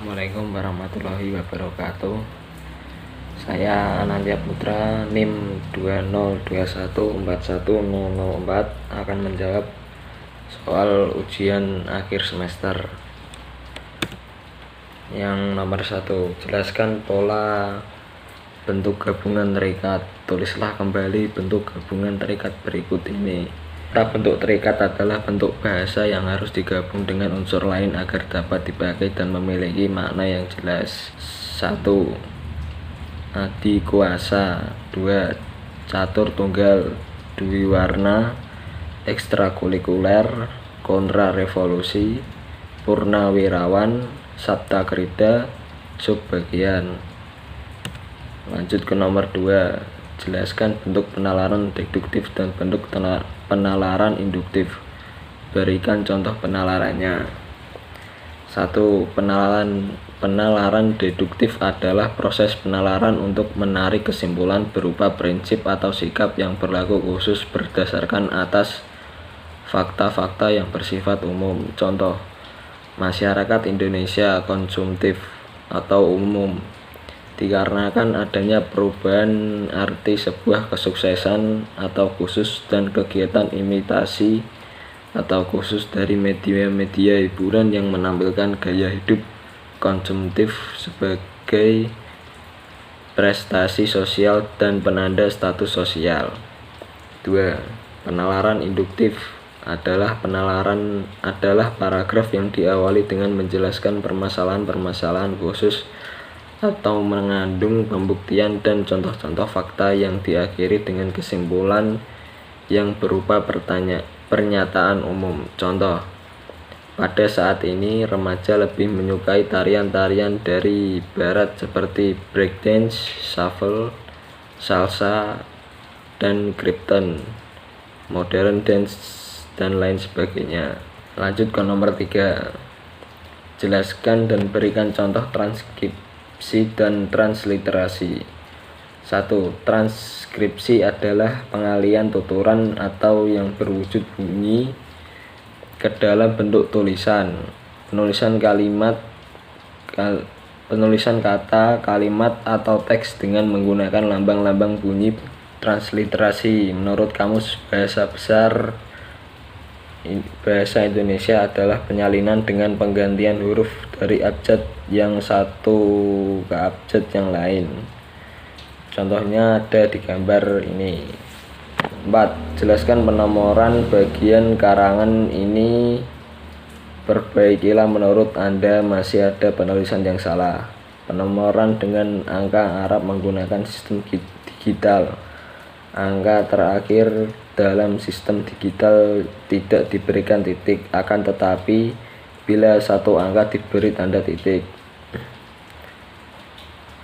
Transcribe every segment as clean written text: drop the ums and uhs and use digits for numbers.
Assalamualaikum warahmatullahi wabarakatuh. Saya Anandya Putra, NIM 2021410004 akan menjawab soal ujian akhir semester. Yang nomor 1, jelaskan pola bentuk gabungan terikat. Tulislah kembali bentuk gabungan terikat berikut ini. Bentuk terikat adalah bentuk bahasa yang harus digabung dengan unsur lain agar dapat dipakai dan memiliki makna yang jelas. 1. Adikuasa. 2. Catur tunggal dwiwarna, ekstrakurikuler, kontrarevolusi, purnawirawan, sabtakrida, subbagian. Lanjut ke nomor 2. Jelaskan bentuk penalaran deduktif dan bentuk penalaran induktif. Berikan contoh penalarannya. 1. Penalaran deduktif adalah proses penalaran untuk menarik kesimpulan berupa prinsip atau sikap yang berlaku khusus berdasarkan atas fakta-fakta yang bersifat umum. Contoh, masyarakat Indonesia konsumtif atau umum. Dikarenakan adanya perubahan arti sebuah kesuksesan atau khusus dan kegiatan imitasi atau khusus dari media-media hiburan yang menampilkan gaya hidup konsumtif sebagai prestasi sosial dan penanda status sosial. 2. Penalaran induktif adalah paragraf yang diawali dengan menjelaskan permasalahan-permasalahan khusus atau mengandung pembuktian dan contoh-contoh fakta yang diakhiri dengan kesimpulan yang berupa pernyataan umum. Contoh, pada saat ini remaja lebih menyukai tarian-tarian dari barat seperti breakdance, shuffle, salsa, dan krypton, modern dance, dan lain sebagainya. Lanjut ke nomor 3. Jelaskan dan berikan contoh transkripsi dan transliterasi. 1. Transkripsi adalah pengalian tuturan atau yang berwujud bunyi ke dalam bentuk tulisan. Penulisan kata, kalimat, atau teks dengan menggunakan lambang-lambang bunyi. Transliterasi menurut Kamus Bahasa Besar Bahasa Indonesia adalah penyalinan dengan penggantian huruf dari abjad yang satu ke abjad yang lain. Contohnya ada di gambar ini. 4. Jelaskan penomoran bagian karangan ini. Perbaikilah menurut Anda masih ada penulisan yang salah. Penomoran dengan angka Arab menggunakan sistem digital. Angka terakhir dalam sistem digital tidak diberikan titik, akan tetapi bila satu angka diberi tanda titik.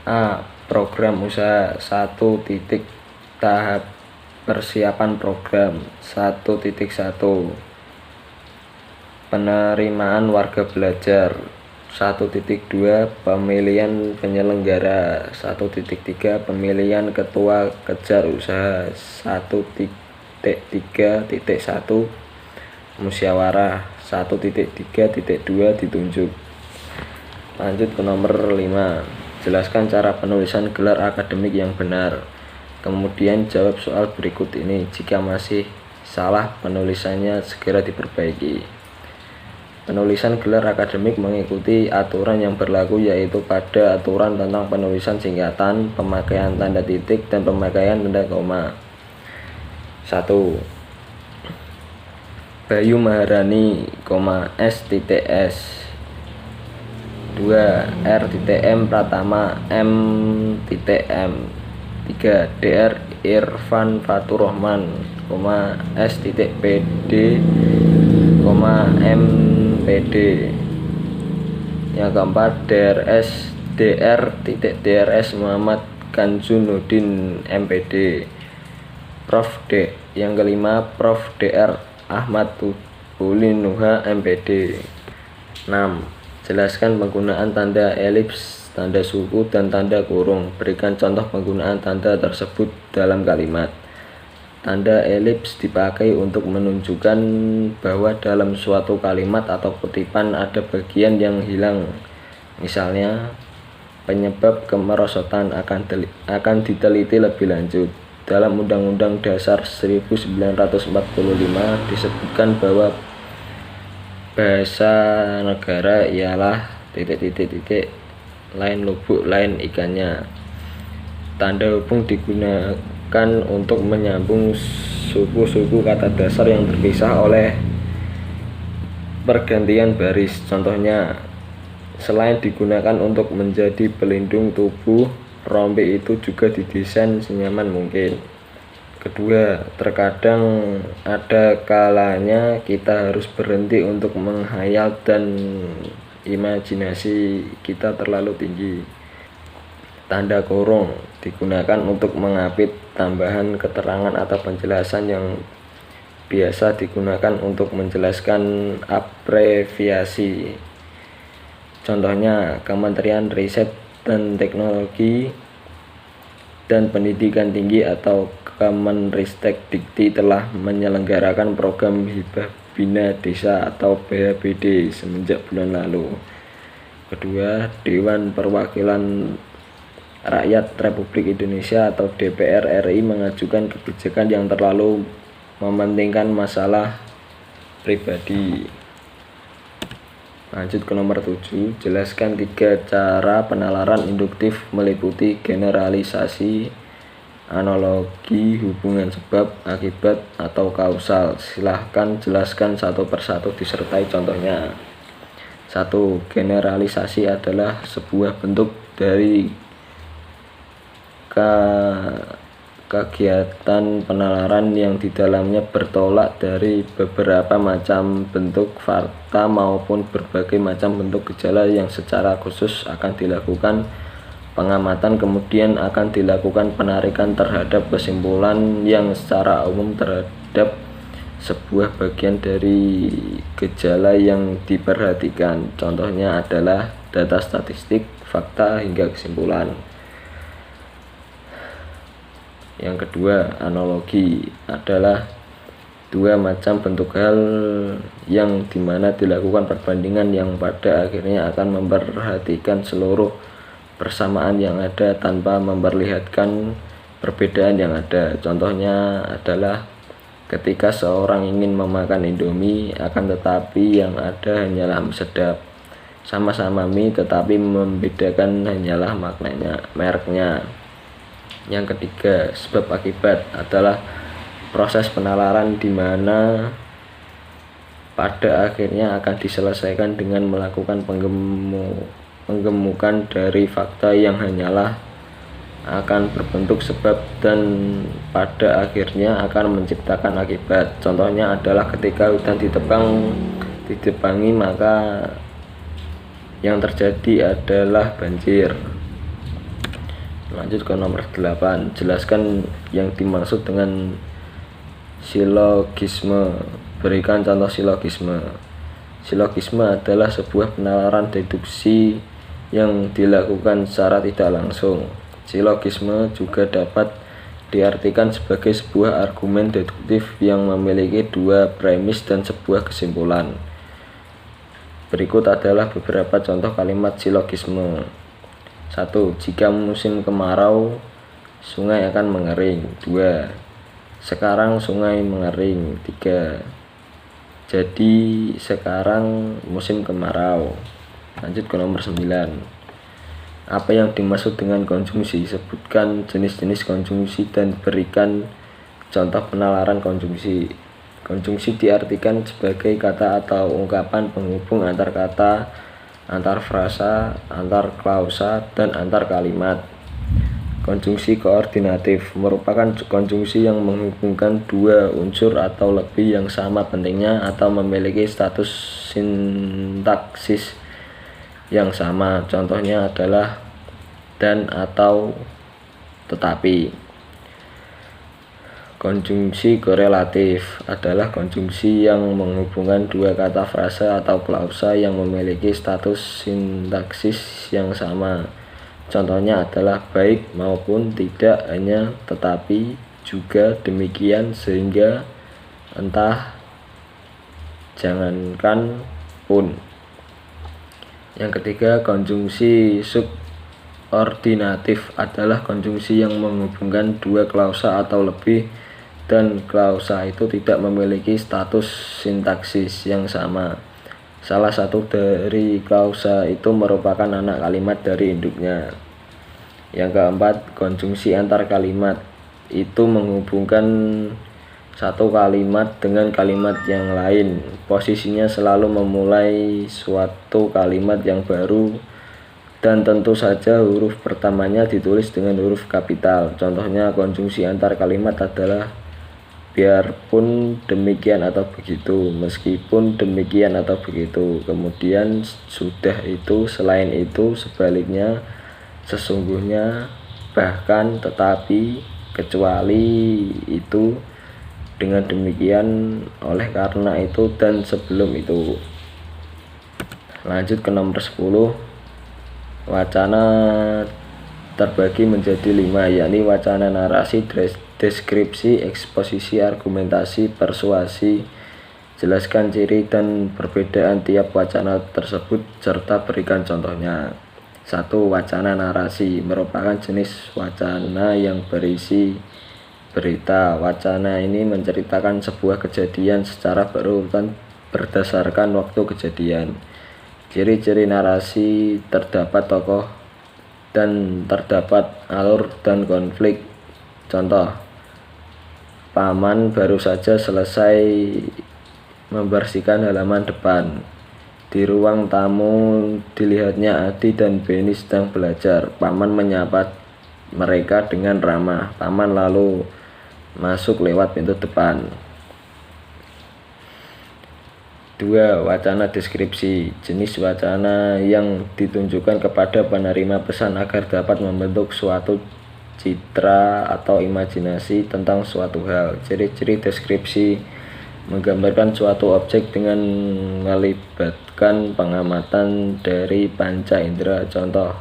A. Program usaha. 1. Tahap persiapan program. 1.1 Penerimaan warga belajar. 1.2 Pemilihan penyelenggara. 1.3 Pemilihan ketua kejar usaha. 1.3.1 Musyawarah. 1.3.2 Ditunjuk. Lanjut ke nomor 5. Jelaskan cara penulisan gelar akademik yang benar. Kemudian jawab soal berikut ini. Jika masih salah penulisannya, segera diperbaiki. Penulisan gelar akademik mengikuti aturan yang berlaku, yaitu pada aturan tentang penulisan singkatan, pemakaian tanda titik, dan pemakaian tanda koma. 1. Bayu Maharani, S.S. 2. R.M. Pratama, M.M. 3. Dr. Irfan Faturrahman, S.PD, MPD. Yang keempat, Dr. Muhammad Kanjunuddin, MPD. Prof. D. Yang kelima, Prof. Dr. Ahmad Bulinuha, MPD. 6. Jelaskan penggunaan tanda elips, tanda suku, dan tanda kurung. Berikan contoh penggunaan tanda tersebut dalam kalimat. Tanda elips dipakai untuk menunjukkan bahwa dalam suatu kalimat atau kutipan ada bagian yang hilang Misalnya, penyebab kemerosotan akan diteliti lebih lanjut. Dalam Undang-Undang Dasar 1945 disebutkan bahwa bahasa negara ialah lain lubuk lain ikannya. Tanda hubung digunakan untuk menyambung suku-suku kata dasar yang terpisah oleh pergantian baris. Contohnya, selain digunakan untuk menjadi pelindung tubuh, rompi itu juga didesain senyaman mungkin. Kedua, terkadang ada kalanya kita harus berhenti untuk menghayal dan imajinasi kita terlalu tinggi. Tanda kurung digunakan untuk mengapit tambahan keterangan atau penjelasan yang biasa digunakan untuk menjelaskan abreviasi. Contohnya, Kementerian Riset dan Teknologi dan Pendidikan Tinggi atau Kemenristek Dikti telah menyelenggarakan program Hibah Bina Desa atau BHBD semenjak bulan lalu. Kedua, Dewan Perwakilan Rakyat Republik Indonesia atau DPR RI mengajukan kebijakan yang terlalu mementingkan masalah pribadi. Lanjut ke nomor 7, jelaskan 3 cara penalaran induktif meliputi generalisasi, analogi, hubungan sebab, akibat, atau kausal. Silahkan jelaskan satu persatu disertai contohnya. 1. Generalisasi adalah sebuah bentuk dari kegiatan penalaran yang di dalamnya bertolak dari beberapa macam bentuk fakta maupun berbagai macam bentuk gejala yang secara khusus akan dilakukan pengamatan, kemudian akan dilakukan penarikan terhadap kesimpulan yang secara umum terhadap sebuah bagian dari gejala yang diperhatikan. Contohnya adalah data statistik, fakta, hingga kesimpulan. Yang kedua, analogi adalah 2 macam bentuk hal yang dimana dilakukan perbandingan yang pada akhirnya akan memperhatikan seluruh persamaan yang ada tanpa memperlihatkan perbedaan yang ada. Contohnya adalah ketika seorang ingin memakan Indomie, akan tetapi yang ada hanyalah mie sedap. Sama-sama mie tetapi membedakan hanyalah mereknya. Yang ketiga, sebab akibat adalah proses penalaran di mana pada akhirnya akan diselesaikan dengan melakukan penggemukan dari fakta yang hanyalah akan berbentuk sebab dan pada akhirnya akan menciptakan akibat. Contohnya adalah ketika hutan ditebangi maka yang terjadi adalah banjir. Lanjut ke nomor 8, jelaskan yang dimaksud dengan silogisme. Berikan contoh silogisme. Silogisme adalah sebuah penalaran deduksi yang dilakukan secara tidak langsung. Silogisme juga dapat diartikan sebagai sebuah argumen deduktif yang memiliki 2 premis dan sebuah kesimpulan. Berikut adalah beberapa contoh kalimat silogisme. 1. Jika musim kemarau, sungai akan mengering. 2. Sekarang sungai mengering. 3. Jadi sekarang musim kemarau. Lanjut ke nomor 9. Apa yang dimaksud dengan konjungsi? Sebutkan jenis-jenis konjungsi dan berikan contoh penalaran konjungsi. Konjungsi diartikan sebagai kata atau ungkapan penghubung antar kata, antar frasa, antar klausa, dan antar kalimat. Konjungsi koordinatif merupakan konjungsi yang menghubungkan 2 unsur atau lebih yang sama pentingnya atau memiliki status sintaksis yang sama. Contohnya adalah dan, atau, tetapi. Konjungsi korelatif adalah konjungsi yang menghubungkan 2 kata frasa atau klausa yang memiliki status sintaksis yang sama. Contohnya adalah baik maupun tidak, hanya, tetapi, juga, demikian, sehingga, entah, jangankan, pun. Yang ketiga, konjungsi subordinatif adalah konjungsi yang menghubungkan dua klausa atau lebih dan klausa itu tidak memiliki status sintaksis yang sama. Salah satu dari klausa itu merupakan anak kalimat dari induknya. Yang keempat, konjungsi antar kalimat itu menghubungkan satu kalimat dengan kalimat yang lain. Posisinya selalu memulai suatu kalimat yang baru, dan tentu saja huruf pertamanya ditulis dengan huruf kapital. Contohnya konjungsi antar kalimat adalah biarpun demikian atau begitu, meskipun demikian atau begitu. Kemudian sudah itu, selain itu, sebaliknya, sesungguhnya, bahkan, tetapi, kecuali itu, dengan demikian, oleh karena itu, dan sebelum itu. Lanjut ke nomor 10. Wacana terbagi menjadi 5, yakni wacana narasi, deskripsi, eksposisi, argumentasi, persuasi. Jelaskan ciri dan perbedaan tiap wacana tersebut serta berikan contohnya. 1. Wacana narasi merupakan jenis wacana yang berisi berita. Wacana ini menceritakan sebuah kejadian secara berurutan berdasarkan waktu kejadian. Ciri-ciri narasi: terdapat tokoh dan terdapat alur dan konflik. Contoh, Paman baru saja selesai membersihkan halaman depan. Di ruang tamu dilihatnya Adi dan Beni sedang belajar. Paman menyapa mereka dengan ramah. Paman lalu masuk lewat pintu depan. 2. Wacana deskripsi, jenis wacana yang ditunjukkan kepada penerima pesan agar dapat membentuk suatu citra atau imajinasi tentang suatu hal. Ciri-ciri deskripsi: menggambarkan suatu objek dengan melibatkan pengamatan dari panca indera. Contoh,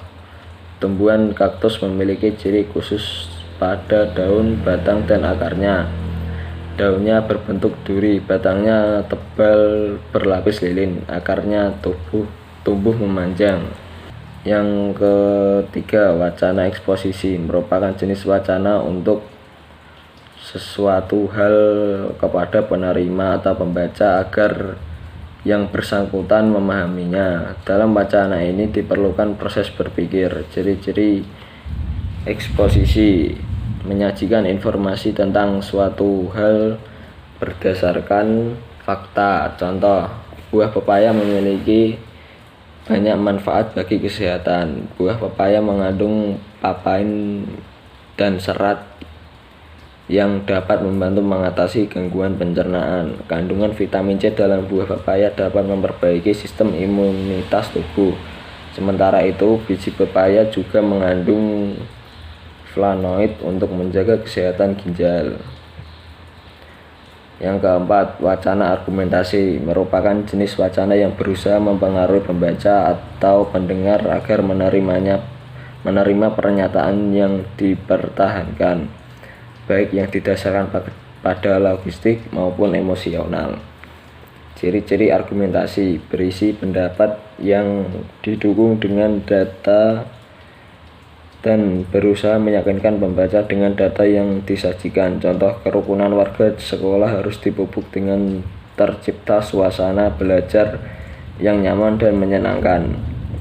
tumbuhan kaktus memiliki ciri khusus pada daun, batang, dan akarnya. Daunnya berbentuk duri, batangnya tebal berlapis lilin, akarnya tumbuh memanjang. Yang ketiga, wacana eksposisi merupakan jenis wacana untuk sesuatu hal kepada penerima atau pembaca agar yang bersangkutan memahaminya. Dalam wacana ini diperlukan proses berpikir. Ciri-ciri eksposisi: menyajikan informasi tentang suatu hal berdasarkan fakta. Contoh, buah pepaya memiliki banyak manfaat bagi kesehatan. Buah pepaya mengandung papain dan serat yang dapat membantu mengatasi gangguan pencernaan. Kandungan vitamin C dalam buah pepaya dapat memperbaiki sistem imunitas tubuh. Sementara itu, biji pepaya juga mengandung flavonoid untuk menjaga kesehatan ginjal. Yang keempat, wacana argumentasi merupakan jenis wacana yang berusaha mempengaruhi pembaca atau pendengar agar menerima pernyataan yang dipertahankan, baik yang didasarkan pada logistik maupun emosional. Ciri-ciri argumentasi: berisi pendapat yang didukung dengan data dan berusaha meyakinkan pembaca dengan data yang disajikan. Contoh, kerukunan warga sekolah harus dipupuk dengan tercipta suasana belajar yang nyaman dan menyenangkan.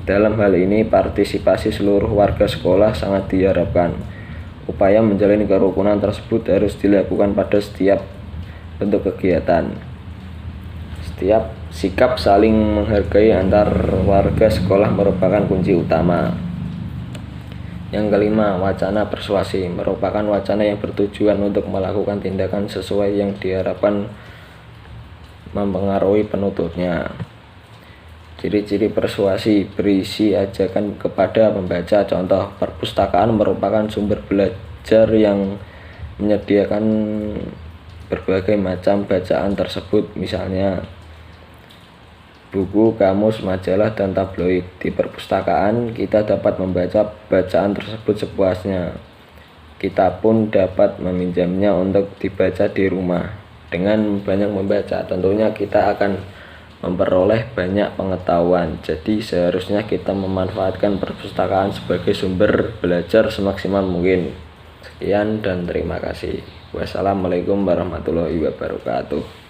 Dalam hal ini, partisipasi seluruh warga sekolah sangat diharapkan. Upaya menjalin kerukunan tersebut harus dilakukan pada setiap bentuk kegiatan. Setiap sikap saling menghargai antar warga sekolah merupakan kunci utama. Yang kelima, wacana persuasi merupakan wacana yang bertujuan untuk melakukan tindakan sesuai yang diharapkan mempengaruhi penuturnya. Ciri-ciri persuasi: berisi ajakan kepada pembaca. Contoh, perpustakaan merupakan sumber belajar yang menyediakan berbagai macam bacaan tersebut, misalnya buku, kamus, majalah, dan tabloid. Di perpustakaan, kita dapat membaca bacaan tersebut sepuasnya. Kita pun dapat meminjamnya untuk dibaca di rumah. Dengan banyak membaca, tentunya kita akan memperoleh banyak pengetahuan. Jadi seharusnya kita memanfaatkan perpustakaan sebagai sumber belajar semaksimal mungkin. Sekian dan terima kasih. Wassalamualaikum warahmatullahi wabarakatuh.